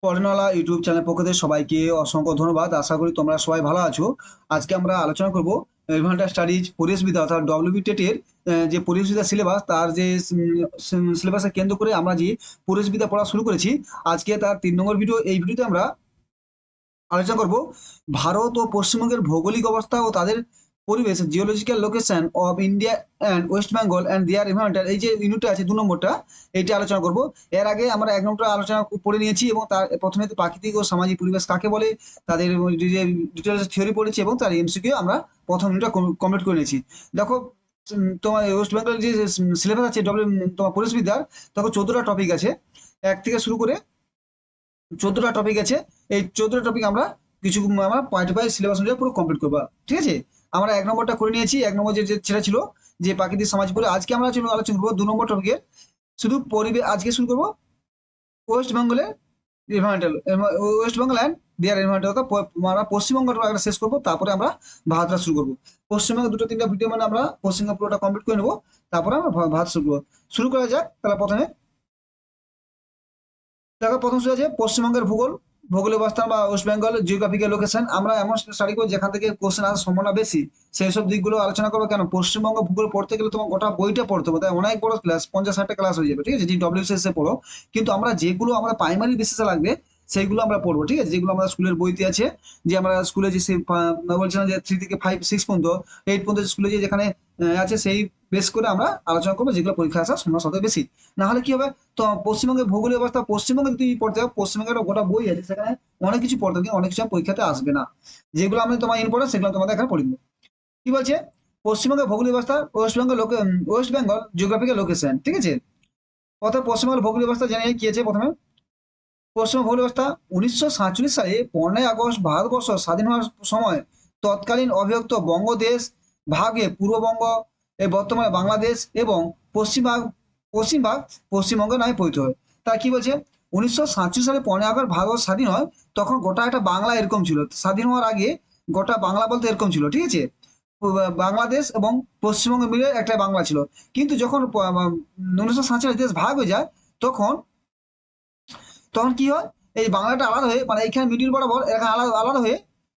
পড়নেওয়ালা YouTube channel পক্ষ থেকে সবাইকে অসংখ্য ধন্যবাদ। আশা করি তোমরা সবাই ভালো আছো। আজকে আমরা আলোচনা করব এডভান্টেজ স্টাডিজ পরিবেশবিদ্যা অর্থাৎ ডব্লিউবি টেটের যে পরিবেশবিদ্যা সিলেবাস তার যে সিলেবাসকে কেন্দ্র করে আমরা যে পরিবেশবিদ্যা পড়া শুরু করেছি। আজকে তার ৩ নম্বর ভিডিও। এই ভিডিওতে আমরা আলোচনা করব ভারত ও পশ্চিমবঙ্গের ভৌগোলিক অবস্থা ও তাদের পরিবেশ geological location of India and West Bengal and their environmental. এই যে ইউনিটটা আছে ২ নম্বরটা, এইটা আলোচনা করব। এর আগে আমরা ১ নম্বরটা আলোচনা পড়ে নিয়েছি এবং তার প্রথমে তো প্রাকৃতিক ও সামাজিক পরিবেশ কাকে বলে তাদের ডিটেলস থিওরি পড়েছি এবং তার এমসিকিউ আমরা প্রথম ইউনিটটা কমপ্লিট করে নিয়েছি। দেখো, তোমার ওয়েস্ট বেঙ্গল যে সিলেবাস আছে তোমার পরিবেশবিদ্যার, তখন ১৪টা টপিক আছে। ১ থেকে শুরু করে ১৪টা টপিক আছে। এই ১৪টা টপিক আমরা কিছু আমরা পয়েন্ট বাই সিলেবাস অনুযায়ী পুরো কমপ্লিট করবো। ঠিক আছে, আমরা ১ নম্বরটা করে নিয়েছি। ১ নম্বর যেটা ছিল যে প্রাকৃতিক সমাজ পড়ে, আজকে আমরা আলোচনা করবো ২ নম্বর টপিকের শুধু পরিবেশ। আজকে শুরু করবো ওয়েস্ট বেঙ্গলের environmental, West Bengal and their environmental. আমরা পশ্চিমবঙ্গটা একটা শেষ করবো, তারপরে আমরা ভারতটা শুরু করবো। পশ্চিমবঙ্গের ২-৩টা ভিডিও মানে আমরা পশ্চিমবঙ্গ পুরোটা কমপ্লিট করে নেবো, তারপরে আমরা ভারত শুরু করবো। শুরু করা যাক তাহলে। প্রথমে দেখো, প্রথম শুরু আছে পশ্চিমবঙ্গের ভূগোল, ভৌগোলিক অবস্থান বা ওয়েস্ট বেঙ্গল জিওগ্রাফিক্যাল লোকেশন। আমরা এমন স্টাডি করবো যেখান থেকে কোশ্চেন আসার সম্ভাবনা বেশি, সেই সব দিকগুলো আলোচনা করবো। কেন, পশ্চিমবঙ্গ ভূগোল পড়তে গেলে তোমার গোটা বইটা পড়তে হবে, তাই অনেক বড় ক্লাস, ৫০-৬০টা ক্লাস হয়ে যাবে। ঠিক আছে, যে ডব্লিউসিএস এ পড়ো। কিন্তু আমরা যেগুলো আমরা প্রাইমারি বেসিসে লাগবে সেইগুলো আমরা পড়বো। ঠিক আছে, যেগুলো আমরা স্কুলের বইতে আছে, যে আমরা স্কুলে যে বলছিলাম যে 3 থেকে 5, 6 পর্যন্ত, 8 পর্যন্ত স্কুলে যে যেখানে আছে, সেই বেস করে আমরা আলোচনা করবো যেগুলো পরীক্ষা আসার সম্ভাবনা সবথেকে বেশি। না হলে কি হবে, তো পশ্চিমবঙ্গের ভৌগোলিক অবস্থা, পশ্চিমবঙ্গে যদি পড়তে হবে, পশ্চিমবঙ্গের গোটা বই আছে, সেখানে অনেক কিছু পড়তে হবে, কিন্তু অনেক কিছু পরীক্ষাতে আসবে না। যেগুলো আমি তোমার ইম্পর্টেন্ট সেগুলো তোমাদের এখানে পড়ে দেবো। কি বলছে, পশ্চিমবঙ্গের ভৌগোলিক অবস্থা, ওয়েস্ট বেঙ্গল জিওগ্রাফিক্যাল লোকেশন। ঠিক আছে, অর্থাৎ পশ্চিমবঙ্গের ভৌগোলিক অবস্থা জেনে কি আছে প্রথমে। পশ্চিমবঙ্গ ভৌগোলিক অবস্থা ১৯৪৭ সালে ১৫ই আগস্ট ভারতবর্ষ স্বাধীন হওয়ার সময় তৎকালীন অবিভক্ত বঙ্গদেশ ভাগে পূর্ববঙ্গ, বর্তমানে বাংলাদেশ এবং পশ্চিমভাগ পশ্চিমভাগ পশ্চিমবঙ্গ নামে পরিচিত হয়। তা কি বলছে, ১৯৪৭ সালে ১৫ই আগস্ট ভারত স্বাধীন হয়, তখন গোটা একটা বাংলা এরকম ছিল। স্বাধীন হওয়ার আগে গোটা বাংলা বলতে এরকম ছিল। ঠিক আছে, বাংলাদেশ এবং পশ্চিমবঙ্গ মিলে একটা বাংলা ছিল। কিন্তু যখন ১৯৪৭ দেশ ভাগ হয়ে যায়, তখন তখন কি হয়, এই বাংলাটা আলাদা হয়ে, মানে এখানে মিডিল বরাবর এখানে আলাদা আলাদা হয়ে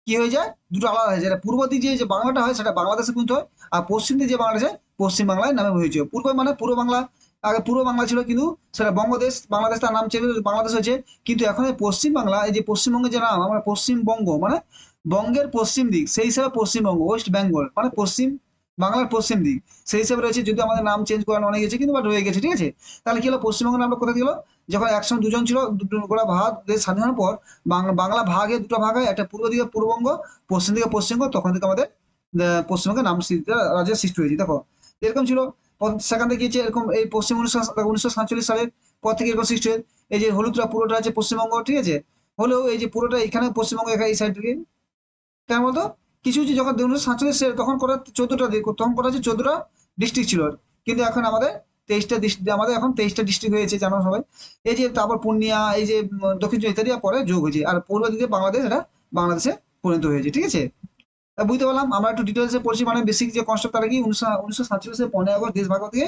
কি হয়ে যায়, দুটো আলাদা হয়ে যায়। পূর্ব দিকে যে বাংলাটা হয় সেটা বাংলাদেশে পরিণত হয়, আর পশ্চিম দিকে যে বাংলাটা আছে পশ্চিম বাংলায় নামে হয়েছে। পূর্ব মানে পূর্ব বাংলা, আগে পূর্ব বাংলা ছিল, কিন্তু সেটা বঙ্গদেশ, বাংলাদেশ তার নাম চেঞ্জ বাংলাদেশ হয়েছে। কিন্তু এখন এই পশ্চিম বাংলা, এই যে পশ্চিমবঙ্গের যে নাম, আমরা পশ্চিমবঙ্গ মানে বঙ্গের পশ্চিম দিক, সেই হিসাবে পশ্চিমবঙ্গ, ওয়েস্ট বেঙ্গল মানে পশ্চিম বাংলার পশ্চিম দিক, সেই হিসাবে রয়েছে। যদি আমাদের নাম চেঞ্জ করানো অনেক গেছে, কিন্তু বাট রয়ে গেছে। ঠিক আছে, তাহলে কি হলো, পশ্চিমবঙ্গের নামটা কোথায় গেল, যখন একসঙ্গে দুজন ছিল, দুটো গোটা ভারত দেশ স্বাধীন হওয়ার পর বাংলা ভাগে দুটো ভাগ হয়, একটা পূর্ব দিকে পূর্ববঙ্গ, পশ্চিম দিকে পশ্চিমবঙ্গ। তখন থেকে আমাদের পশ্চিমবঙ্গের নাম রাজ্যের সৃষ্টি হয়েছে। দেখো, এরকম ছিল। সেখান থেকে গিয়েছে এরকম, এই পশ্চিম ১৯৪৭ সালের পর থেকে এরকম সৃষ্টি হয়েছে। এই যে হলুদটা পুরোটা আছে পশ্চিমবঙ্গ। ঠিক আছে, হলেও এই যে পুরোটা এখানে পশ্চিমবঙ্গ, এখানে এই সাইড থেকে কেন বলতো, কিছু কিছু যখন ১৯৪৭ তখন করা ১৪টা, তখন করা হচ্ছে ১৪টা ডিস্ট্রিক্ট ছিল। কিন্তু এখন আমাদের ২৩টা ডিস্ট্রিক্ট, আমাদের এখন ২৩টা ডিস্ট্রিক্ট হয়েছে, জানো সবাই। এই যে তারপর পূর্ণিয়া, এই যে দক্ষিণ ইত্যাদি পরে যোগ হয়েছে, আর পূর্ব দিকে বাংলাদেশ, এটা বাংলাদেশে পরিণত হয়েছে। ঠিক আছে, বুঝতে পারলাম। আমরা একটু ডিটেলসে পড়ছি, মানে বেসিক যে কনসেপ্ট, তারা কি ১৯৪৭ ১৫ই আগস্ট দেশ ভাগ থেকে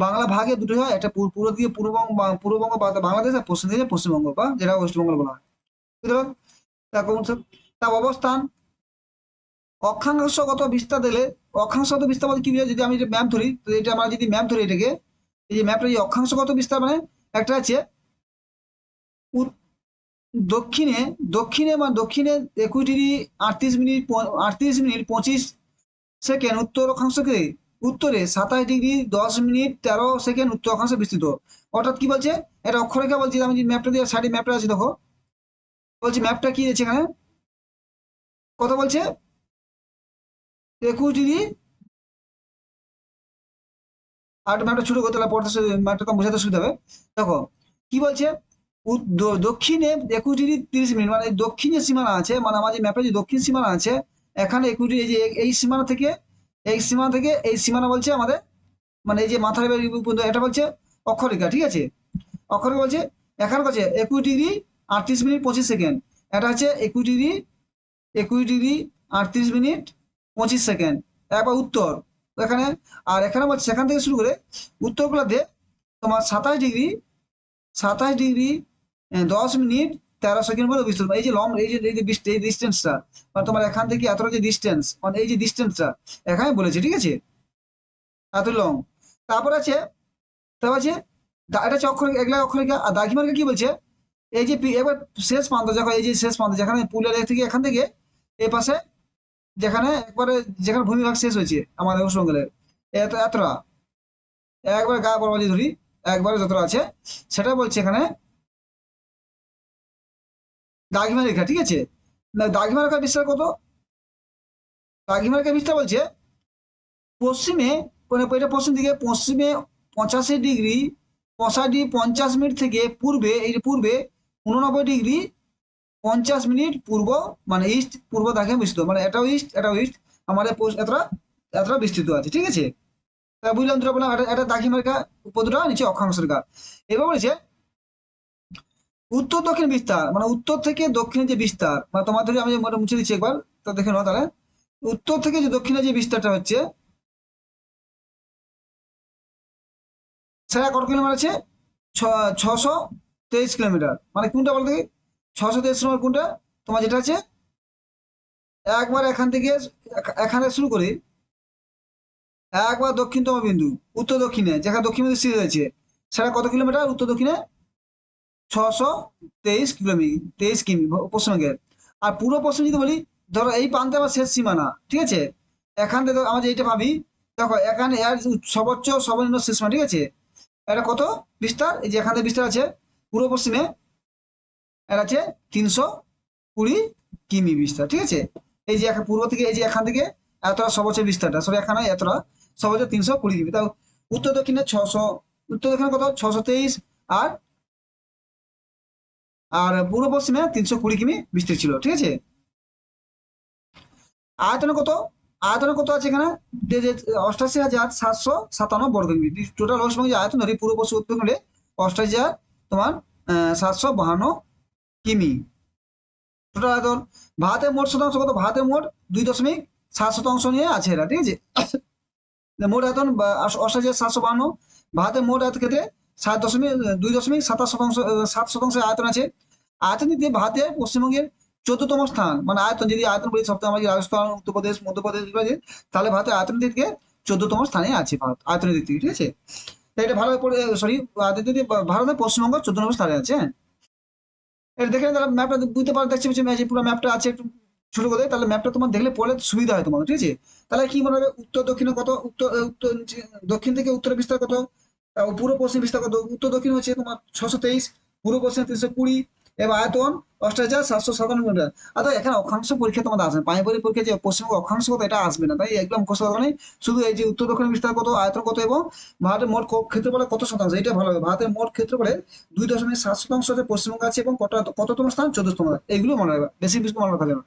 বাংলা ভাগে দুটো হয়, একটা পূর্ব দিকে পূর্ববঙ্গ বা বাংলাদেশ, আর পশ্চিম দিকে পশ্চিমবঙ্গ বা যেটা ওয়েস্টবেঙ্গল বলা হয়। বুঝতে পারলাম। তার অবস্থান, অক্ষাংশগত বিস্তার দিলে, অক্ষাংশগত বিস্তার বলতে কি বোঝায়, যদি আমি যে ম্যাপ ধরি, তো এটা আমরা যদি ম্যাপ ধরি এটাকে, এই যে ম্যাপটা, এই অক্ষাংশগত বিস্তার মানে একটা আছে উত- দক্ষিণে, দক্ষিণে ২১ ডিগ্রি ৩৮ মিনিট ৩৮ মিনিট ২৫ সেকেন্ড উত্তর অক্ষাংশকে, উত্তরে ২৭ ডিগ্রি ১০ মিনিট ১৩ সেকেন্ড উত্তর অক্ষাংশে বিস্তৃত। অর্থাৎ কি বলছে, এটা অক্ষরেখা বলছি। আমি যে ম্যাপটা দিয়ে সাইডে ম্যাপটা আছে দেখো, বলছি ম্যাপটা কি আছে এখানে, কত বলছে, ২১ ডিগ্রি। আর ম্যাপটা ছোট করতে হলে পড়তে ম্যাপটা তো বোঝাতে সুবিধা হবে। দেখো কি বলছে, দক্ষিণে ২১ ডিগ্রি ৩০ মিনিট, মানে দক্ষিণে সীমানা আছে, মানে আমার যে ম্যাপে যে দক্ষিণ সীমানা আছে, এখানে ২১ ডিগ্রি, এই যে এই সীমানা থেকে, এই সীমানা থেকে এই সীমানা বলছে আমাদের, মানে এই যে মাথার পর্যন্ত, এটা বলছে অক্ষরেখা। ঠিক আছে, অক্ষরেখা বলছে, এখানে বলছে ২১ ডিগ্রি ৩৮ মিনিট ২৫ সেকেন্ড, এটা হচ্ছে ২১ ডিগ্রি ৩৮ মিনিট ২৫ সেকেন্ড, একবার উত্তর এখানে। আর এখানে বলছে সেখান থেকে শুরু করে উত্তর গোলার্ধে তোমার ২৭ ডিগ্রি ২৭ ডিগ্রি ১০ মিনিট 1300 কিলোমিটার বিস্তৃত। এই যে লং, এই ডিস্টেন্সটা, মানে তোমার এখান থেকে এতটা যে ডিস্টেন্স, মানে এই যে ডিস্টেন্সটা এখানে বলেছে, ঠিক আছে, এত লং। তারপর আছে, তারপর আছে এটা হচ্ছে অক্ষর, এগুলা অক্ষরিকা। আর দাগিমার্কা কি বলছে, এই যে এবার শেষ প্রান্ত দেখো, এই যে শেষ প্রান্ত যেখানে পুরুলিয়া থেকে এখান থেকে এই পাশে, যেখানে একবারে যেখানে ভূমিভাগ শেষ হয়েছে আমাদের ওয়েস্ট বেঙ্গলের, এতটা একবার গা বরাবর যদি ধরি, একবারে যতটা আছে সেটা বলছে এখানে দাগিমা রেখা, ঠিক আছে। না, দাগিমা রেখার বিস্তার কত? দাগিমা রেখার বিস্তার বলছে পশ্চিমে, মানে এটা পশ্চিম দিকে, পশ্চিমে 85 ডিগ্রি 50 মিনিট থেকে পূর্বে, এই যে পূর্বে 89 ডিগ্রি 50 মিনিট পূর্ব, মানে ইস্ট পূর্ব দাগে বিস্তৃত, মানে এটাও ইস্ট এটাও ইস্ট, আমাদের এতটা এতটা বিস্তৃত আছে, ঠিক আছে। তা বুঝলাম, দুটো বললাম, এটা দাগিমা রেখা উপরটা, নিচে অক্ষাংশ রেখা। এবার বলেছে উত্তর দক্ষিণ বিস্তার, মানে উত্তর থেকে দক্ষিণে যে বিস্তার, মানে তোমার ধরে আমি মুছে দিচ্ছি একবার, তো দেখে নাও তাহলে। উত্তর থেকে যে দক্ষিণে যে বিস্তারটা হচ্ছে, সেটা কত কিলোমিটার আছে? 623 কিলোমিটার। মানে কোনটা বলতে, 623 কিলোমিটার কোনটা? তোমার যেটা আছে একবার এখান থেকে, এখানে শুরু করে একবার দক্ষিণতম বিন্দু, উত্তর দক্ষিণে যেখানে দক্ষিণ বিন্দু স্থিত হয়েছে, সেটা কত কিলোমিটার উত্তর দক্ষিণে? 623 কিলোমিটার, 23 কিমি পশ্চিমবঙ্গের। আর পূর্ব পশ্চিম যদি বলি, ধরো এই প্রান্তে আমার শেষ সীমানা, ঠিক আছে, এখান থেকে আমরা যে এইটা ভাবি, দেখো এখানে এর সর্বোচ্চ সর্বনিম্ন শেষ সীমা, ঠিক আছে, এটা কত বিস্তার, এই যে এখান থেকে বিস্তার আছে পূর্ব পশ্চিমে, এটা আছে 320 কিমি বিস্তার, ঠিক আছে। এই যে পূর্ব থেকে, এই যে এখান থেকে এতটা সর্বোচ্চ বিস্তারটা, সরি এখানে এতটা সর্বোচ্চ 320 কিমি, তাও উত্তর দক্ষিণে 600, উত্তর দক্ষিণে কত 623, আর আর পূর্ব পশ্চিমে 320 কিমি বিস্তৃত ছিল, ঠিক আছে। আয়তনে কত, আয়তনে কত আছে এখানে, যে 88,757 বর্গ কিমি, টোটাল ওয়েস্টবেঙ্গল যে আয়তন ধরি পূর্ব পশ্চিম উত্তর মিলে 88,000 তোমার 752 কিমি টোটাল আয়তন। ভারতের মোট শতাংশ কত? ভারতের মোট 2.7 শতাংশ নিয়ে আছে এরা, ঠিক আছে। মোট আয়তন 88,752, ভারতের মোট আয়তন ক্ষেত্রে 2.7 শতাংশ আয়তন আছে। আয়তন দিতে ভারতের পশ্চিমবঙ্গের 14তম স্থান, মানে আয়তন যদি আয়তন বলি সপ্তাহে আমরা রাজস্থান, উত্তরপ্রদেশ, মধ্যপ্রদেশ, তাহলে ভারতের আয়তন দিক থেকে 14তম স্থানে আছে ভারত আয়তনের দিক থেকে, ঠিক আছে। তাই এটা ভালো পড়ে, সরি, ভারতের পশ্চিমবঙ্গ 14 নম্বর স্থানে আছে, হ্যাঁ। এটা দেখে তাহলে ম্যাপটা বুঝতে পারো, দেখছি পুরো ম্যাপটা আছে একটু ছোট করে, তাহলে ম্যাপটা তোমার দেখলে পড়লে সুবিধা হয় তোমার, ঠিক আছে। তাহলে কি মনে হবে, উত্তর দক্ষিণে কত, উত্তর দক্ষিণ থেকে উত্তর বিস্তার কত, পূর্ব পশ্চিম বিস্তার কত, উত্তর দক্ষিণ হচ্ছে তোমার 623, পূর্ব পশ্চিম 320, এবার আয়তন 88,757 কিলোমিটার। আর তো এখানে অক্ষাংশ পরীক্ষা তোমাদের আসবে, প্রাইমারি পরীক্ষা যে পশ্চিমবঙ্গ অক্ষাংশ কত এটা আসবে না, তাই একদম মুখস্থ করা নেই। শুধু এই যে উত্তর দক্ষিণ বিস্তার কত, আয়তন কত, এবং ভারতের মোট ক্ষেত্রফলে কত শতাংশ, এটা ভালো হবে। ভারতের মোট ক্ষেত্রফলে 2.7 শতাংশ পশ্চিমবঙ্গ আছে, এবং কততম স্থান, 14তম, এইগুলো মনে রাখবে, বেশি কিছু মনে রাখা যাবে না।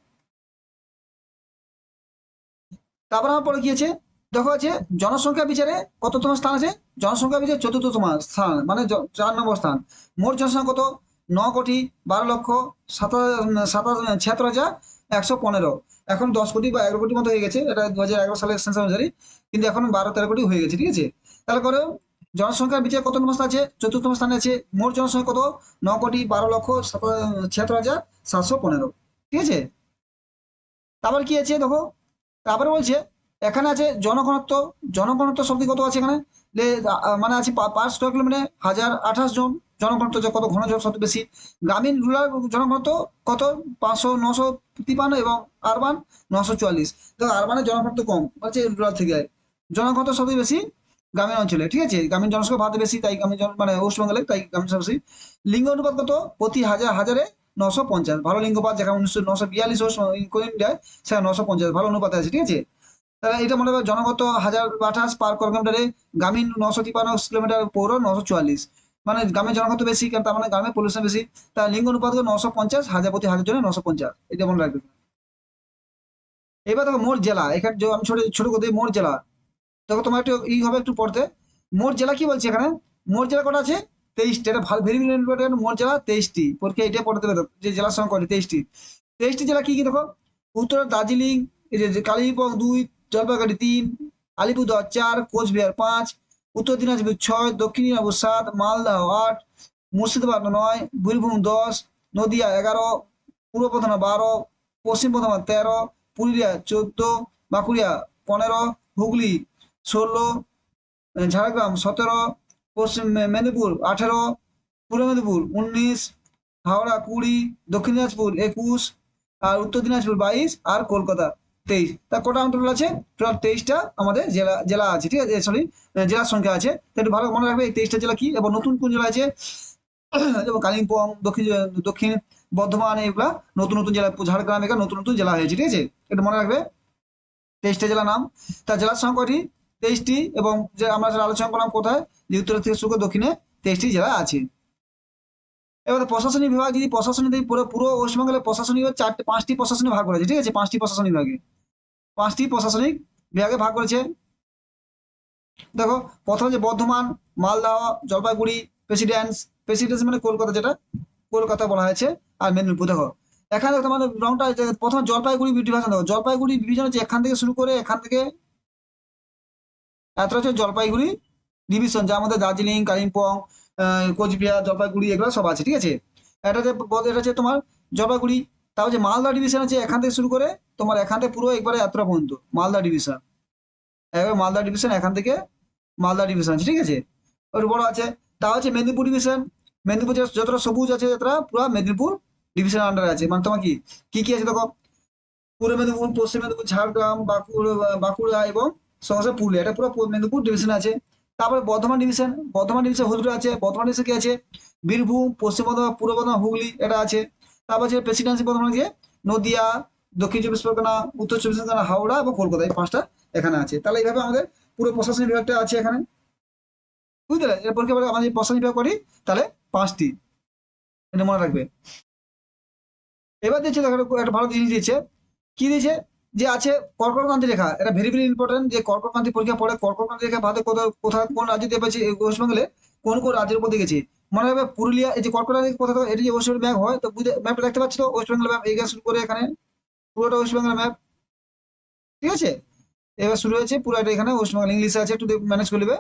তারপর আমার পরে কি আছে, দেখো আছে জনসংখ্যা বিচারে কততম স্থান আছে, জনসংখ্যা বিচারে 14তম স্থান, মানে 4 নম্বর স্থান। মোট জনসংখ্যা কত, 9,12,76,115। এখন 10 কোটি বা 11 কোটি মতো হয়ে গেছে, এটা 2011 সালের সেন্সাস অনুযায়ী, কিন্তু এখন 12-13 কোটি হয়ে গেছে, ঠিক আছে। তাহলে করে জনসংখ্যার বিচারে কত নম্বর স্থান আছে, 4তম স্থানে আছে। মোট জনসংখ্যা কত, 9,12,76,115, ঠিক আছে। তারপর কি আছে দেখো, তারপরে বলছে এখানে আছে জনঘনত্ব, জনঘনত্ব শব্দ কত আছে এখানে, মানে আছে পার স্কোয়ার কিলোমিটার 1028 জন জনঘনত্ব, যে কত ঘন শব্দ বেশি। গ্রামীণ রুরাল জনঘনত্ব কত, 500 953, এবং আরবান 944। তো আরবানের জনঘনত্ব কম বলছে রুরাল থেকে, জনঘনত্ব সবই বেশি গ্রামীণ অঞ্চলে, ঠিক আছে। গ্রামীণ জনসংখ্যা ভারতে বেশি, তাই গ্রামীণ মানে ওয়েস্ট বেঙ্গলে, তাই গ্রামীণ জনসংখ্যা বেশি। লিঙ্গ অনুপাত কত, প্রতি হাজারে 950, ভালো লিঙ্গপাত, যেখানে 942 ইন্ডিয়ায়, সেটা 950 ভালো অনুপাতে আছে, ঠিক আছে। তাহলে এটা মনে হবে জনগত 1028 পার কিলোমিটারে, গ্রামীণ 953 কিলোমিটার, পৌর 944, মানে গ্রামের জনগত বেশি, কারণ তার মানে গ্রামে পলিউশন বেশি। তার লিঙ্গ অনুপাত 950, হাজার প্রতি হাজার জনে 950, এটা মনে রাখবে। এবার দেখো মোট জেলা, এখানে আমি ছোট ছোট করে দিই, মোট জেলা দেখো তোমার একটু হবে একটু পড়তে। মোট জেলা কি বলছে এখানে, মোট জেলা কটা আছে, 23টি, এটা ভালো ভেরি ভেরি ইম্পর্টেন্ট, মোট জেলা 23টি, পরীক্ষা এটা পড়তে হবে, যে জেলার সংখ্যা 23টি। 23টি জেলা কি কি দেখো, উত্তরে দার্জিলিং, এই যে কালিম্পং 2, জলপাইগুড়ি 3, আলিপুরদুয়ার 4, কোচবিহার 5, উত্তর দিনাজপুর 6, দক্ষিণ দিনাজপুর 7, মালদহ 8, মুর্শিদাবাদ 9, বীরভূম 10, নদিয়া 11, পূর্ব বর্ধমান 12, পশ্চিম বর্ধমান 13, পুরুলিয়া 14, বাঁকুড়া 15, হুগলি 16, ঝাড়গ্রাম 17, পশ্চিম মেদিনীপুর 18, পূর্ব মেদিনীপুর 19, হাওড়া 20, দক্ষিণ দিনাজপুর 21, আর উত্তর দিনাজপুর 22, আর কলকাতা 23। তা কটা আমার টোটাল আছে? টোটাল 23টা আমাদের জেলা জেলা আছে, ঠিক আছে, সরি, জেলার সংখ্যা আছে। তো একটু ভালো মনে রাখবে এই 23টা জেলা কি এবং নতুন কোন জেলা আছে। যেমন কালিম্পং, দক্ষিণ দক্ষিণ বর্ধমান, এগুলা নতুন নতুন জেলা, ঝাড়গ্রাম এগুলো নতুন নতুন জেলা হয়েছে, ঠিক আছে, একটু মনে রাখবে 23টা জেলার নাম। তার জেলার সংখ্যা কটি? 23টি। এবং যে আমরা যেটা আলোচনা করলাম কোথায়, যে উত্তর থেকে শুরু করে দক্ষিণে 23টি জেলা আছে। এবার প্রশাসনিক বিভাগ, যদি প্রশাসনিক দিই, পুরো পুরো ওয়েস্টবেঙ্গলের প্রশাসনিক বিভাগ 5টি প্রশাসনিক ভাগ করেছে, ঠিক আছে, 5টি প্রশাসনিক বিভাগে, 5টি প্রশাসনিক বিভাগে ভাগ করেছে। দেখো, প্রথমে যে বর্ধমান, মালদহ, জলপাইগুড়ি, প্রেসিডেন্স, প্রেসিডেন্স মানে কলকাতা, যেটা কলকাতা বলা হয়েছে, আর মেদিনীপুর। দেখো এখানে তোমাদের রংটা প্রথমে জলপাইগুড়ি ডিভিশন। দেখো জলপাইগুড়ি ডিভিশন হচ্ছে এখান থেকে শুরু করে এখান থেকে এতটা হচ্ছে জলপাইগুড়ি ডিভিশন, যার মধ্যে দার্জিলিং, কালিম্পং, কোচবিহার, জলপাইগুড়ি এগুলো সব আছে, ঠিক আছে। এটা হচ্ছে তোমার জলপাইগুড়ি। তাও যে মালদা ডিভিশন আছে এখান থেকে শুরু করে তোমার এখান থেকে পুরো একবারে এতটা পর্যন্ত মালদা ডিভিশন। এবার মালদা ডিভিশন এখান থেকে মালদা ডিভিশন আছে, ঠিক আছে, ওর বড় আছে। তা হচ্ছে মেদিনীপুর ডিভিশন। মেদিনীপুর যতটা সবুজ আছে যতটা পুরো মেদিনীপুর ডিভিশনের আন্ডারে আছে। মানে তোমার কি কি কি আছে দেখো, পূর্ব মেদিনীপুর, পশ্চিম মেদিনীপুর, ঝাড়গ্রাম, বাঁকুড়া এবং সহসা পুরুলিয়া, এটা পুরো মেদিনীপুর ডিভিশন আছে। তারপরে বর্ধমান ডিভিশন, বর্ধমান ডিভিশন হলুদ আছে। বর্ধমান ডিভিশন কি আছে? বীরভূম, পশ্চিম বর্ধমান, পূর্ব বর্ধমান, হুগলি এটা আছে। তারপর আছে প্রেসিডেন্সি বর্ধমান, যে নদিয়া, দক্ষিণ চব্বিশ পরগনা, উত্তর চব্বিশ পরগনা, হাওড়া এবং কলকাতা, এই 5টা এখানে আছে। তাহলে এইভাবে আমাদের পুরো প্রশাসনিক বিভাগটা আছে এখানে, বুঝলে। এরপর কি আমাদের প্রশাসনিক বিভাগ করি, তাহলে 5টি, এটা মনে রাখবে। এবার দিচ্ছে দেখো একটা ভালো জিনিস দিয়েছে। কি দিয়েছে? যে আছে কর্কটক্রান্তি রেখা, এটা ভেরি ভেরি ইম্পর্টেন্ট। যে কর্কটক্রান্তি পরীক্ষা পড়ে, কর্কটক্রান্তি রেখা ভারতে কোথায় কোন রাজ্যে দিয়ে পেয়েছে, ওয়েস্ট বেঙ্গলে কোন কোন রাজ্যের উপর দিয়ে গেছে মনে রাখবে। পুরুলিয়া, এই যে কর্কটক্রান্তি কোথা থেকে, এটি যে ওয়েস্ট বেঙ্গল ম্যাপ হয়, তো ম্যাপটা দেখতে পাচ্ছ তো, ওয়েস্ট বেঙ্গল ম্যাপ এই শুরু করে এখানে পুরোটা ওয়েস্ট বেঙ্গল ম্যাপ, ঠিক আছে। এবার শুরু হয়েছে পুরোটা এখানে ওয়েস্ট বেঙ্গল, ইংলিশে আছে, একটু ম্যানেজ করে নেবে।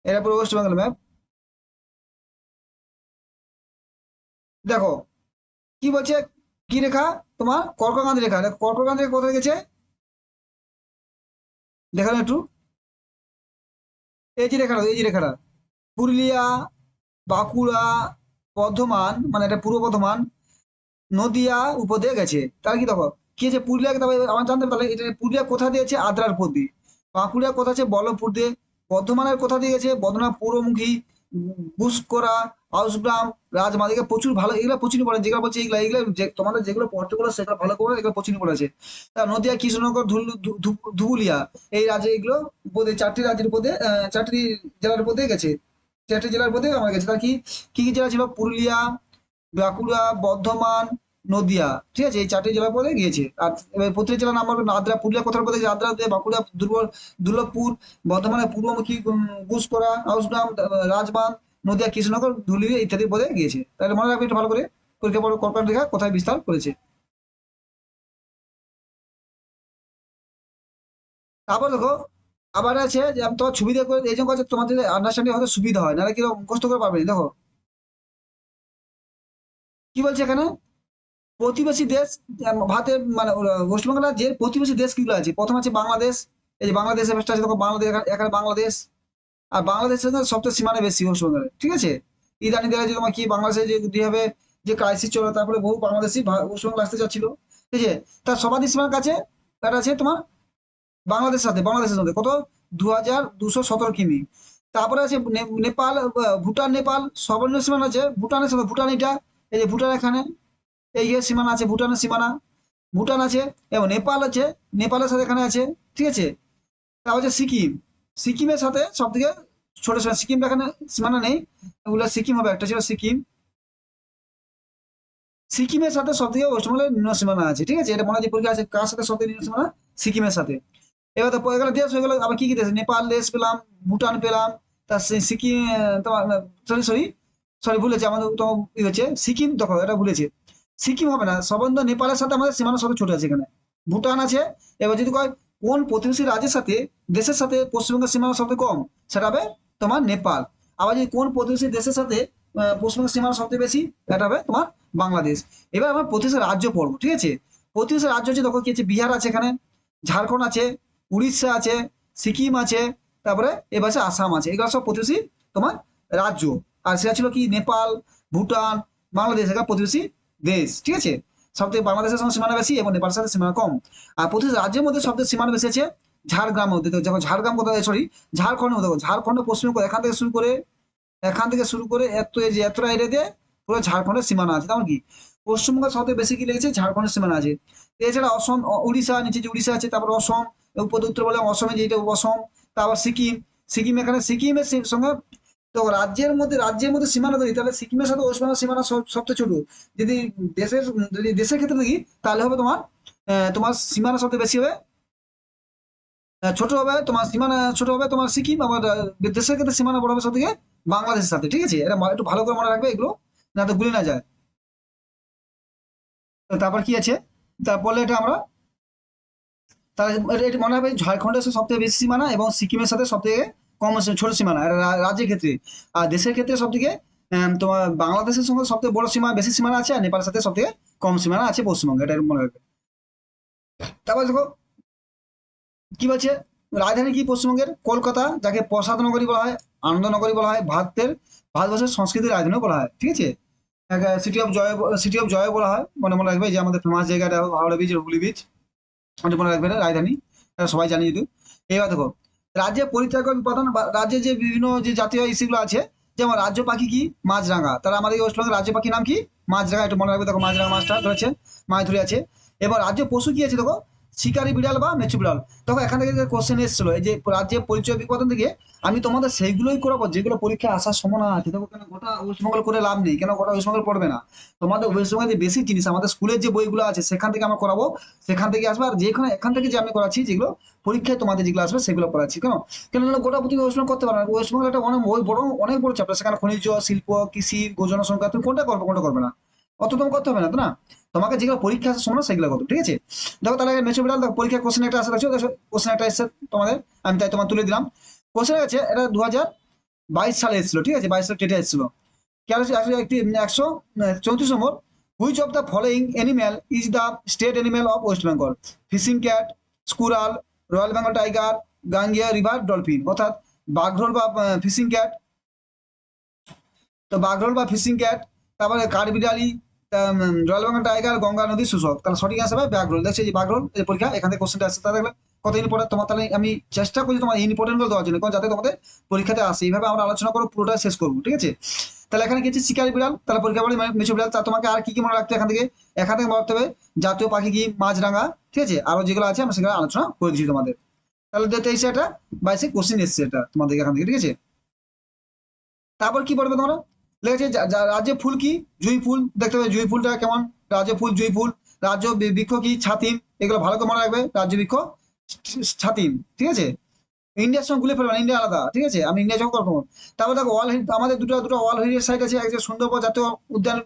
এটা পুরো ওয়েস্ট বেঙ্গল ম্যাপ। দেখো কি বলছে, কি রেখা? তোমার কর্কটক্রান্তি রেখা। কর্কটক্রান্তি রেখা কোথায় গেছে দেখানো একটু। এই যে রেখাটা, এই যে রেখাটা পুরুলিয়া, বাঁকুড়া, বর্ধমান, মানে এটা পূর্ব বর্ধমান, নদিয়া উপর দিয়ে গেছে। তাহলে কি দেখো কি আছে, পুরুলিয়াকে তবে আমার জানতে পারলে এটা পুরুলিয়া কোথা দিয়েছে, আদ্রার উপর দিয়ে। বাঁকুড়া কোথা আছে, বল্লভপুর দিয়ে। বর্ধমানের কোথা দিয়ে গেছে, বর্ধমান পূর্বমুখী, গুসকরা, আউসগ্রাম, রাজমাদিকে প্রচুর ভালো, এগুলো প্রচুর পড়ে, যেগুলো বলছে এগুলা এগুলো তোমাদের যেগুলো পড়তে বলো সেগুলো ভালো করে, এগুলো প্রচুর পড়েছে। তা নদিয়া, কৃষ্ণনগর, ধুবুলিয়া, এই রাজ্যে এগুলো উপর দিয়ে 4টি রাজ্যের উপর দিয়ে 4টি জেলার উপর দিয়ে গেছে। 4টি জেলার উপর দিয়ে আমার গেছে। তার কি কি কি জেলা ছিল? পুরুলিয়া, বাঁকুড়া, বর্ধমান, নদিয়া, ঠিক আছে, এই 4টি জেলার পরে গিয়েছে। আর এবার প্রতিটি জেলার নাম বলবেন। আদ্রা, পুরুলিয়া কোথার পরে গেছে? আদ্রা দিয়ে। বাঁকুড়া দুর্লভপুর, বর্ধমানে পূর্বমুখী গুসকরা, আউসগ্রাম, রাজবাঁধ, নদিয়া, কৃষ্ণনগর, ধুলিয়া ইত্যাদি পদে গিয়েছে। তাহলে মনে রাখবে একটু ভালো করে, পরীক্ষা পড়ো কর্কট রেখা কোথায় বিস্তার করেছে। তারপর দেখো আবার আছে যে আমি তোমার ছবি দিয়ে করে এই জন্য করছে, তোমাদের আন্ডারস্ট্যান্ডিং হতে সুবিধা হয়, নাহলে কিরকম মুখস্থ করে পারবে না। দেখো কি বলছে এখানে, প্রতিবেশী দেশ, ভারতের মানে পশ্চিমবাংলার রাজ্যের প্রতিবেশী দেশ কিগুলো আছে। প্রথম আছে বাংলাদেশ। এই যে বাংলাদেশের দেশটা আছে, দেখো বাংলাদেশ, এখানে বাংলাদেশ। আর বাংলাদেশের সঙ্গে সবচেয়ে সীমানা বেশি পশ্চিমবঙ্গের, ঠিক আছে। ইদানিং দেখা যাচ্ছে তোমার কি বাংলাদেশে যে যেভাবে যে ক্রাইসিস চলে, তারপরে বহু বাংলাদেশি পশ্চিমবঙ্গ আসতে চাচ্ছিল, ঠিক আছে। তার সমাধি সীমার কাছে এটা আছে তোমার বাংলাদেশের সাথে কত, 2217 কিমি। তারপরে আছে নেপাল, ভুটান, নেপাল সর্বনিম্ন সীমানা আছে ভুটানের সাথে। ভুটান এটা, এই যে ভুটান এখানে, এই যে সীমানা আছে, ভুটানের সীমানা, ভুটান আছে। এবং নেপাল আছে, নেপালের সাথে এখানে আছে, ঠিক আছে। তা হচ্ছে সিকিম, সিকিমের সাথে সব থেকে ছোট সীমানা, সিকিমটা এখানে সীমানা নেই, ওগুলো সিকিম হবে, একটা ছিল সিকিম। সিকিমের সাথে সব থেকে পশ্চিমবঙ্গের নিম্ন সীমানা আছে, ঠিক আছে। এটা মনে হয় যে পরীক্ষা আছে, কার সাথে সব থেকে নিম্ন সীমানা? সিকিমের সাথে। এবার তো এগুলো দেশ হয়ে গেল। আবার কি কি দেশ? নেপাল দেশ পেলাম, ভুটান পেলাম, তার সিকিম, তোমার সরি সরি সরি ভুলেছে আমাদের, তোমার হচ্ছে সিকিম, দেখো এটা ভুলেছে, সিকিম হবে না। সম্বন্ধ নেপালের সাথে আমাদের সীমানা সবচেয়ে ছোট আছে এখানে, ভুটান আছে। এবার যদি কয় কোন প্রতিবেশী রাজ্যের সাথে, দেশের সাথে পশ্চিমবঙ্গের সীমানা সবচেয়ে কম, সেটা হবে তোমার নেপাল। আবার যদি কোন প্রতিবেশী দেশের সাথে পশ্চিমবঙ্গের সীমানা সবচেয়ে বেশি, এটা হবে তোমার বাংলাদেশ। এবার আমরা প্রতিটা রাজ্য পড়বো, ঠিক আছে? প্রতিটা রাজ্য হচ্ছে, দেখো কি আছে, বিহার আছে এখানে, ঝাড়খণ্ড আছে, উড়িষ্যা আছে, সিকিম আছে, তারপরে এবার আছে আসাম আছে। এগুলো সব প্রতিবেশী তোমার রাজ্য। আর সেটা ছিল কি নেপাল, ভুটান, বাংলাদেশ, এগুলো প্রতিবেশী দেশ, ঠিক আছে? সব থেকে বাংলাদেশের সঙ্গে সীমানা বেশি এবং নেপালের সাথে সীমানা কম। আর প্রতিটি রাজ্যের মধ্যে সবথেকে সীমানা বেশি আছে ঝাড়গ্রামের মধ্যে। তো যখন ঝাড়গ্রাম কোথায়, সরি, ঝাড়খণ্ডের মধ্যে, ঝাড়খণ্ড পশ্চিমবঙ্গ এখান থেকে শুরু করে এত এই যে এতটা এরিয়াতে পুরো ঝাড়খণ্ডের সীমানা আছে। তেমন কি পশ্চিমবঙ্গের সবথেকে বেশি কি লেগেছে, ঝাড়খণ্ডের সীমানা আছে। এছাড়া অসম, উড়িষ্যা, নিচে যে উড়িষ্যা আছে, তারপর অসম, উত্তর বলে অসমে যেটা অসম, তারপর সিকিম। এখানে সিকিমের সঙ্গে, তো রাজ্যের মধ্যে সীমানা ধরি, তাহলে সিকিমের সাথে ওয়েস্ট বেঙ্গল সীমানা সবচেয়ে ছোট। যদি দেশের ক্ষেত্রে দেখি, তাহলে হবে তোমার সীমানা সবচেয়ে বেশি হবে, ছোট হবে তোমার সীমানা, ছোট হবে তোমার সিকিম। আবার দেশের ক্ষেত্রে সীমানা বড় হবে সব থেকে বাংলাদেশের সাথে, ঠিক আছে? এটা একটু ভালো করে মনে রাখবে এগুলো, না তো ভুলে না যায়। তো তারপর কি আছে, তারপরে এটা আমরা, তাহলে এটা মনে হবে ঝাড়খণ্ডের সাথে সব থেকে বেশি সীমানা এবং সিকিমের সাথে সব থেকে কম ছোট সীমানা, এটা রাজ্যের ক্ষেত্রে। আর দেশের ক্ষেত্রে সব থেকে তোমার বাংলাদেশের সঙ্গে সব থেকে বড় বেশি সীমানা আছে, আর নেপালের সাথে সব থেকে কম সীমানা আছে পশ্চিমবঙ্গে, এটা মনে রাখবে। তারপর দেখো কি বলছে, রাজধানী কি পশ্চিমবঙ্গের? কলকাতা, যাকে প্রসাদ নগরী বলা হয়, আনন্দ নগরী বলা হয়, ভারতবর্ষের সংস্কৃতির রাজধানীও বলা হয়, ঠিক আছে? সিটি অফ জয় বলা হয়। মনে মনে রাখবে যে আমাদের ফেমাস জায়গাটা হাওড়া বিচ, হুগলি বিচ, ওটা মনে রাখবে, এটা রাজধানী, এটা সবাই জানি যদি। এবার দেখো রাজ্যে পরিত্যাগ বিপদন বা রাজ্যে যে বিভিন্ন যে জাতীয় ইস্যুগুলো আছে, যেমন রাজ্য পাখি কি? মাছরাঙা। তারা আমাদের ওয়েস্টবেঙ্গল রাজ্য পাখির নাম কি? মাছরাঙা, একটু মনে রাখবে। দেখো মাছরাঙা মাছটা ধরেছে, মাছ ধরে আছে। এবার রাজ্য পশু কি আছে দেখো, শিকারি বিড়াল বা মেচু বিড়াল। দেখো এখান থেকে কোশ্চেন এসেছিল এই যে রাজ্যের পরিচয় বিপদন থেকে, আমি তোমাদের সেইগুলোই করাবো যেগুলো পরীক্ষায় আসার সম্ভাবনা আছে। দেখো কেন গোটা ওয়েস্টবেঙ্গল করে লাভ নেই, কেন গোটা ওয়েস্টবেঙ্গল পড়বে না। তোমাদের ওয়েস্টবেঙ্গল যে বেসিক জিনিস, আমাদের স্কুলের যে বইগুলো আছে সেখান থেকে আমরা করাবো, সেখান থেকে আসবে। আর যেখানে এখান থেকে যে আমি করাচ্ছি, যেগুলো পরীক্ষায় তোমাদের যেগুলো আসবে সেগুলো করাচ্ছি। কেন? কেন না গোটা পৃথিবী ওয়েস্টবেঙ্গল করতে পারবে না। ওয়েস্টবেঙ্গল একটা অনেক বড় চ্যাপ্টার, সেখানে খনিজ, শিল্প, কৃষি, জনসংখ্যা, তুমি কোনটা করবে কোনটা করবে না, অত তোমার করতে হবে না তো, না? তোমাকে যেগুলো পরীক্ষা আসার সময় সেগুলো করো, ঠিক আছে? দেখো তাহলে মেচো বিড়াল, দেখো পরীক্ষার কোশ্চেন একটা আসা দেখছো, কোশ্চেন একটা এসেছে তোমাদের, আমি তাই তোমার তুলে দিলাম। কোশ্চেন আছে, এটা 2022 সালে এসেছিল, ঠিক আছে? 22 সালে টেটে এসেছিল। কেন একটি 134 নম্বর, which of the following animal is the state animal of West Bengal? Fishing cat, squirrel, royal Bengal tiger, Gangetic river dolphin. অর্থাৎ বাঘঢোল বা ফিশিং ক্যাট, তো বাঘঢোল বা ফিশিং ক্যাট, তারপরে কাঠবিড়ালি, রয়্যাল বেঙ্গল টাইগার, গঙ্গা নদী শুষ্ক। তাহলে সঠিক আসবে বাঘঢোল। দেখছি যে বাঘঢোল এই পরীক্ষা এখান থেকে কোশ্চেনটা আসছে, তা দেখলে কত ইম্পর্টেন্ট তোমার। তাহলে আমি চেষ্টা করছি তোমার ইম্পর্টেন্ট গুলো দেওয়ার জন্য, কারণ যাতে তোমাদের পরীক্ষাতে আসে। এইভাবে আমরা আলোচনা করে পুরোটা শেষ করবো, ঠিক আছে? তাহলে এখানে কি হচ্ছে, শিকারি বিড়াল, তাহলে পরীক্ষা বলি মেছো বিড়াল। তা তোমাকে আর কি কি মনে রাখতে এখান থেকে মনে রাখতে হবে জাতীয় পাখি কি? মাছরাঙা, ঠিক আছে? আরো যেগুলো আছে আমরা সেগুলো আলোচনা করে দিচ্ছি তোমাদের। তাহলে 23-22 কোশ্চেন এসছে এটা তোমাদের এখান থেকে, ঠিক আছে? তারপর কি বলবে তোমরা, লেগেছে রাজ্যের ফুল কি? জুঁই ফুল। দেখতে হবে জুঁই ফুলটা কেমন, রাজ্য ফুল জুঁই ফুল। রাজ্য বৃক্ষ কি? ছাতিম। এগুলো ভালো করে মনে রাখবে, রাজ্য বৃক্ষ ছাতিম, ঠিক আছে? ইন্ডিয়ার সঙ্গে গুলে ফেলবে না, ইন্ডিয়া আলাদা, ঠিক আছে? আমি ইন্ডিয়া যখন করবো। তারপর দেখো আমাদের দুটো দুটো ওয়ার্ল্ড হেরিটেজ সাইট আছে, এক যে সুন্দরবন জাতীয় উদ্যান,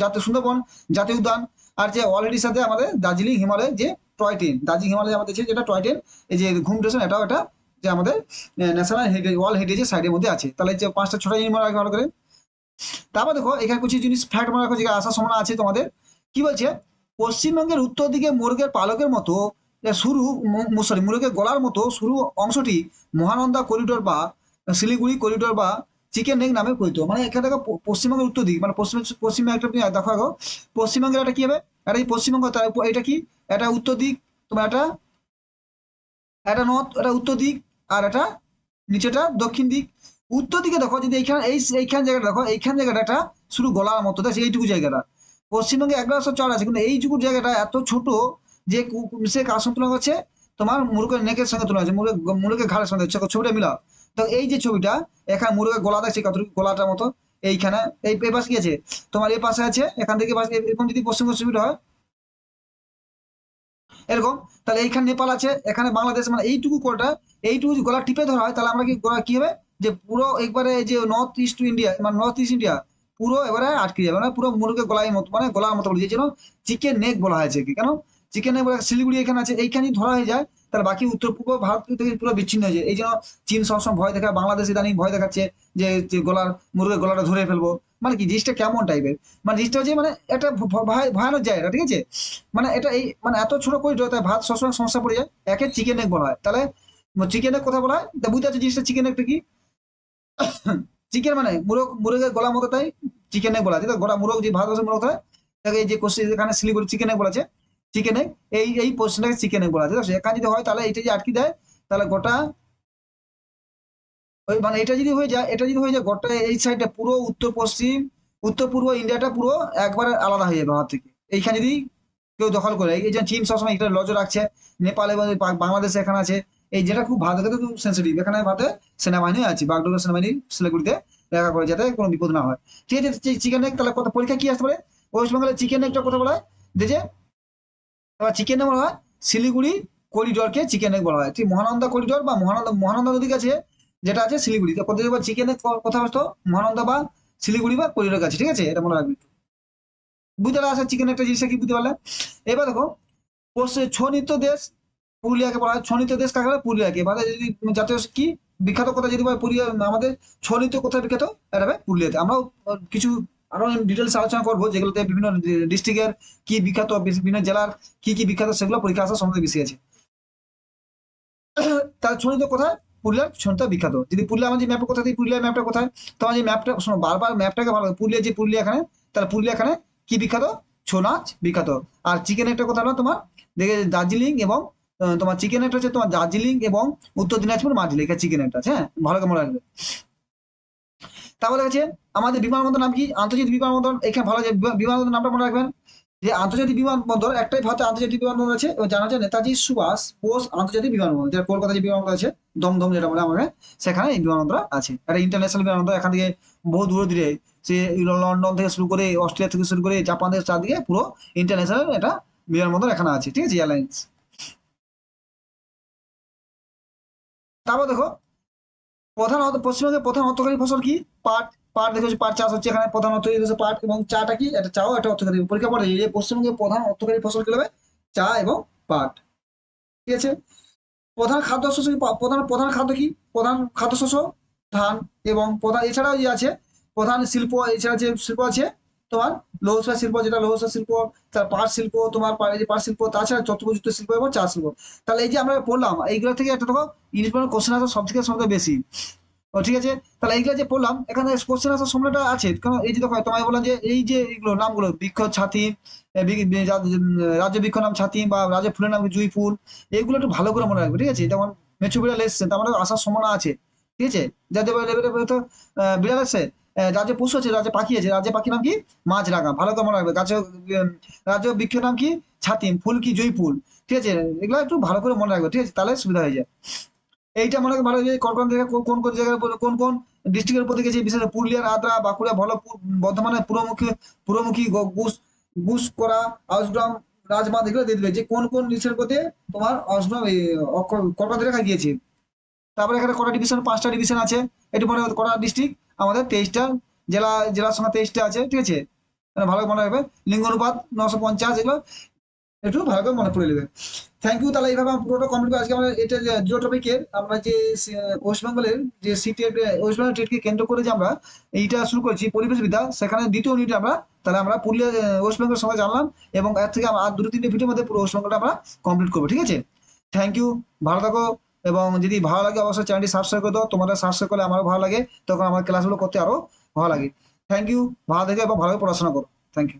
জাতীয় সুন্দরবন জাতীয় উদ্যান। আর যে ওয়ার্ল্ড হেরিটেজ সাথে আমাদের দার্জিলিং হিমালয় যে টয় ট্রেন, দার্জিলিং হিমালয় আমাদের যেটা টয় ট্রেন, এই যে ঘুম স্টেশন, এটাও এটা যে আমাদের ন্যাশনাল হেরিটেজ ওয়ার্ল্ড হেরিটেজের সাইডের মধ্যে আছে। তাহলে এই যে পাঁচটা ছটা জিনিস মনে রাখবে ভালো করে। তারপর দেখো এখানে কিছু জিনিস ফ্যাক্ট মনে রাখো, যেগুলো আসার সম্ভাবনা আছে তোমাদের। কি বলছে, পশ্চিমবঙ্গের উত্তর দিকে মুরগের পালকের মতো মুরগের গলার মতো সরু অংশটি মহানন্দা করিডোর বা শিলিগুড়ি করিডোর বা চিকেন নেক নামে পরিচিত। মানে এখানে দেখো পশ্চিমবঙ্গের উত্তর দিক, মানে পশ্চিমে একটা তুমি দেখো আগো, পশ্চিমবঙ্গের এটা কি হবে, এটা এই পশ্চিমবঙ্গ, এটা কি, এটা উত্তর দিক, তোমার এটা, এটা নর্থ, এটা উত্তর দিক, আর এটা নিচেটা দক্ষিণ দিক। উত্তর দিকে দেখো, যদি এইখান জায়গাটা দেখো, এইখান জায়গাটা একটা শুধু গলার মতো, দেখো এইটুকু জায়গাটা। পশ্চিমবঙ্গে 1,100 চড় আছে, কিন্তু এইটুকু জায়গাটা এত ছোট যে সে কার সঙ্গে তুলনা করছে, তোমার মুরগের নেকের সঙ্গে তুলনা হচ্ছে, মুরগের ঘাড়ের সঙ্গে। ছবিটা মিলা, তো এই যে ছবিটা, এখানে মুরগের গলা দেখছে কতটুকু, গলাটার মতো। এইখানে এই পাশে কি আছে, তোমার এই পাশে আছে, এখান থেকে এরকম যদি পশ্চিমবঙ্গ ছবিটা হয় এরকম, তাহলে এইখানে নেপাল আছে, এখানে বাংলাদেশ, মানে এইটুকু কোলটা, এইটুকু যদি গলা টিপে ধরা হয়, তাহলে আমরা কি গলা কি হবে, যে পুরো একবারে এই যে নর্থ ইস্ট ইন্ডিয়া, মানে নর্থ ইস্ট ইন্ডিয়া পুরো এবারে আটকে যাবে, মানে পুরো মুরগের গলায় মতো, মানে গলার মতো বলে, যে জন্য চিকেন নেক বলা হয়েছে। কি কেন চিকেন নেক বলা, শিলিগুড়ি এখানে আছে, এইখানে ধরা হয়ে যায়, তাহলে বাকি উত্তর পূর্ব ভারত থেকে পুরো বিচ্ছিন্ন হয়ে যায়। এই জন্য চীন সবসময় ভয় দেখায়, বাংলাদেশ ইদানিং ভয় দেখাচ্ছে যে যে মুরগের গলাটা ধরে ফেলবো। মানে কি জিনিসটা কেমন টাইপের, মানে জিনিসটা হচ্ছে মানে একটা ভয়ানক জায়গা, ঠিক আছে। মানে এটা এই মানে এত ছোট করিডোর, তাই ভারত সবসময় সমস্যা পড়ে যায়। একে চিকেন নেক বলা হয়, তাহলে চিকেন নেক কথা বলা হয়, তা বুঝতে পারছি জিনিসটা চিকেন নেকটা কি। চিকেন মানে মুরগের গলার মতো, তাই চিকেন নেক বলা হয়। তো গোটা মুরগ যে ভারতবর্ষের মুরগ হয়, তাকে এই যে কোশ্চেন এখানে শিলিগুড়ি চিকেন নেক বলা আছে, চিকেন নেক, এই পোর্শনটাকে চিকেন নেক বলা আছে। তো এখানে যদি হয় তাহলে এটা যে আটকে দেয়, তাহলে গোটা ওই মানে এটা যদি হয়ে যায়, এটা যদি হয়ে যায় গোটা এই সাইডটা পুরো উত্তর পশ্চিম উত্তর পূর্ব ইন্ডিয়াটা পুরো একবারে আলাদা হয়ে যাবে ভারত থেকে। এইখানে যদি কেউ দখল করে, এই যে চীন সবসময় এটা নজর রাখছে, নেপাল এবং বাংলাদেশ এখানে আছে। এই যেটা খুব ভারতের খুব সেন্সিটিভ, এখানে ভারতে সেনাবাহিনী আছে, বাগডোগরা সেনাবাহিনী শিলিগুড়িতে দেখা করে, যাতে কোনো বিপদ না হয়। ঠিক আছে, চিকেন নেক তাহলে কত পরীক্ষা কি আসতে পারে, ওয়েস্ট বেঙ্গলের চিকেন নেকটা কথা বলা হয় যে চিকেন নেক বলা হয় শিলিগুড়ি করিডোরকে চিকেন নেক বলা হয়। ঠিক মহানন্দা করিডোর বা মহানন্দা নদীর কাছে যেটা আছে শিলিগুড়িতে, কোথায় চিকেন নেক কথা বলতো মহানন্দা বা শিলিগুড়ি বা করিডোর কাছে, ঠিক আছে, এটা মনে রাখবি। বুঝতে পারলে চিকেন একটা জিনিসটা কি বুঝতে পারলে। এবার দেখো ছৌ নৃত্য দেশ পুরুলিয়াকে বলা হয়, ছৌ নৃত্য দেশ কাকে বলে, পুরুলিয়াকে। এবারে যদি জাতীয় কি বিখ্যাত কথা যদি বলে পুরুলিয়া, আমাদের ছৌ নৃত্য কোথায় বিখ্যাত, এটা হবে পুরুলিয়াতে। আমরাও কিছু আরো ডিটেলস আলোচনা করবো, যেগুলোতে বিভিন্ন ডিস্ট্রিক্টের কি বিখ্যাত, বিভিন্ন জেলার কি কি বিখ্যাত, সেগুলো পরীক্ষা আসার সম্বন্ধে বেশি আছে। তার ছৌ নৃত্য কোথায়, পুরুলিয়ার ছৌ নৃত্য বিখ্যাত। যদি পুরুলিয়া আমার যে ম্যাপটা কোথায় দিই, পুরুলিয়ার ম্যাপটা কোথায়, তোমার যে ম্যাপটা শোনো বারবার ম্যাপটাকে ভালো, পুরুলিয়া যে পুরুলিয়া এখানে, তাহলে পুরুলিয়া এখানে কি বিখ্যাত, ছৌ নাচ বিখ্যাত। আর চিকেন একটা কথা হলো তোমার দেখে দার্জিলিং এবং তোমার চিকেন একটা হচ্ছে তোমার দার্জিলিং এবং উত্তর দিনাজপুর মাঝিলি, এখানে চিকেন একটা আছে, হ্যাঁ ভালো করে মনে রাখবে। তারপরে হচ্ছে আমাদের বিমানবন্দর নাম কি, আন্তর্জাতিক বিমানবন্দর, এখানে ভালো যে বিমানবন্দর নামটা মনে রাখবেন, যে আন্তর্জাতিক বিমানবন্দর একটাই ভারতে আন্তর্জাতিক বিমানবন্দর আছে, এবং জানা যায় নেতাজি সুভাষ বোস আন্তর্জাতিক বিমানবন্দর, যেটা কলকাতা যে বিমানবন্দর আছে, দমদম যেটা বলে আমাকে, সেখানে এই বিমানবন্দর আছে। একটা ইন্টারন্যাশনাল বিমানবন্দর, এখান থেকে বহু দূরে দূরে, সে লন্ডন থেকে শুরু করে, অস্ট্রেলিয়া থেকে শুরু করে, জাপান থেকে চারদিকে পুরো ইন্টারন্যাশনাল এটা বিমানবন্দর এখানে আছে, ঠিক আছে, এয়ারলাইন্স। তারপর দেখো পশ্চিমবঙ্গের প্রধান অর্থকরী ফসল কি, পাট। পাট দেখো পাট চাষ হচ্ছে এখানে, প্রধান অর্থকরী ফসল পাট, এবং চাটা কি, এটা চাও একটা অর্থকরী, পরীক্ষা পড়ে যে পশ্চিমবঙ্গের প্রধান অর্থকরী ফসল কি হবে, চা এবং পাট, ঠিক আছে। প্রধান খাদ্য শস্য প্রধান প্রধান খাদ্য কি, প্রধান খাদ্যশস্য ধান, এবং প্রধান এছাড়াও যে আছে প্রধান শিল্প, এছাড়া যে শিল্প আছে তোমার লৌহ ইস্পাত শিল্প, যেটা লৌহ ইস্পাত শিল্প, তার পাট শিল্প, তোমার এই যে পাট শিল্প, তাছাড়া চতুর্ভুজ শিল্প এবং চা শিল্প। তাহলে এই যে আমরা পড়লাম এইগুলো থেকে একটা দেখো ইংলিশ কোশ্চেন আসার সব থেকে বেশি। ও ঠিক আছে, তাহলে এইগুলো যে পড়লাম এখানে কোশ্চেন আসার সম্ভাবনাটা আছে, কারণ এই যে দেখো তোমায় বললাম যে এই যে এইগুলো নামগুলো বৃক্ষ ছাতিম, রাজ্য বৃক্ষ নাম ছাতিম, বা রাজ্য ফুলের নাম জুঁই ফুল, এইগুলো একটু ভালো করে মনে রাখবে, ঠিক আছে। যেমন মেচু বিড়াল এসছে, তার মানে আসার সম্ভাবনা আছে, ঠিক আছে। যাদের লেভেলে হয়তো বিড়াল আছে, রাজ্য পশু আছে, রাজ্য পাখি আছে, রাজ্য পাখি নাম কি, মাছরাঙা, ভালো করে মনে রাখবে। রাজ্য বৃক্ষের নাম কি, ছাতিম, ফুল কি, জুঁই ফুল, ঠিক আছে। এগুলো একটু ভালো করে মনে রাখবে, ঠিক আছে, তাহলে সুবিধা হয়ে যায়। এইটা মনে হয় ভালো যে কোন কোন জায়গায় কোন কোন জায়গায় কোন কোন ডিস্ট্রিক্টের উপর গেছে, বিশেষ করে পুরুলিয়ার আদ্রা, বাঁকুড়া, ভরতপুর, বর্ধমানের পুরমুখী গুসকরা, আউসগ্রাম, রাজবাঁধ, এগুলো দিয়ে দিবে যে কোন কোন ডিস্ট্রিক্টের মধ্যে তোমার অষ্টম এই কর্কট রেখা গিয়েছে। তারপরে এখানে কটা ডিভিশন, 5টা ডিভিশন আছে, এটি মনে হয় কটা ডিস্ট্রিক্ট, আমাদের 23টা জেলার সঙ্গে 23টা আছে, ঠিক আছে। ভালো করে মনে রাখবে। লিঙ্গ অনুপাত 950, এগুলো একটু ভালো করে মনে পড়ে নেবে। থ্যাংক ইউ, তাহলে এইভাবে আমরা পুরোটা কমপ্লিট আজকে আমরা এটা জিরো টপিকের আমরা যে ওয়েস্ট বেঙ্গলের যে সিটেট, ওয়েস্ট বেঙ্গল টেটকে কেন্দ্র করে যে আমরা এইটা শুরু করেছি পরিবেশবিদ্যা, সেখানে দ্বিতীয় ইউনিটে আমরা তাহলে আমরা পুরুলিয়া ওয়েস্ট বেঙ্গল সঙ্গে জানলাম, এবং এর থেকে আর 2-3টে ভিডিওর মধ্যে পুরো ওয়েস্ট বেঙ্গলটা আমরা কমপ্লিট করবো, ঠিক আছে। থ্যাংক ইউ, ভালো থাকো, এবং যদি ভালো লাগে অবশ্যই চ্যানেলটি সাবস্ক্রাইব করে দাও, তোমাদের সাবস্ক্রাইব করলে আমারও ভালো লাগে, তখন আমার ক্লাসগুলো করতে আরো ভালো লাগে। থ্যাংক ইউ, ভালো থেকে এবং ভালোভাবে পড়াশোনা করো। Thank you.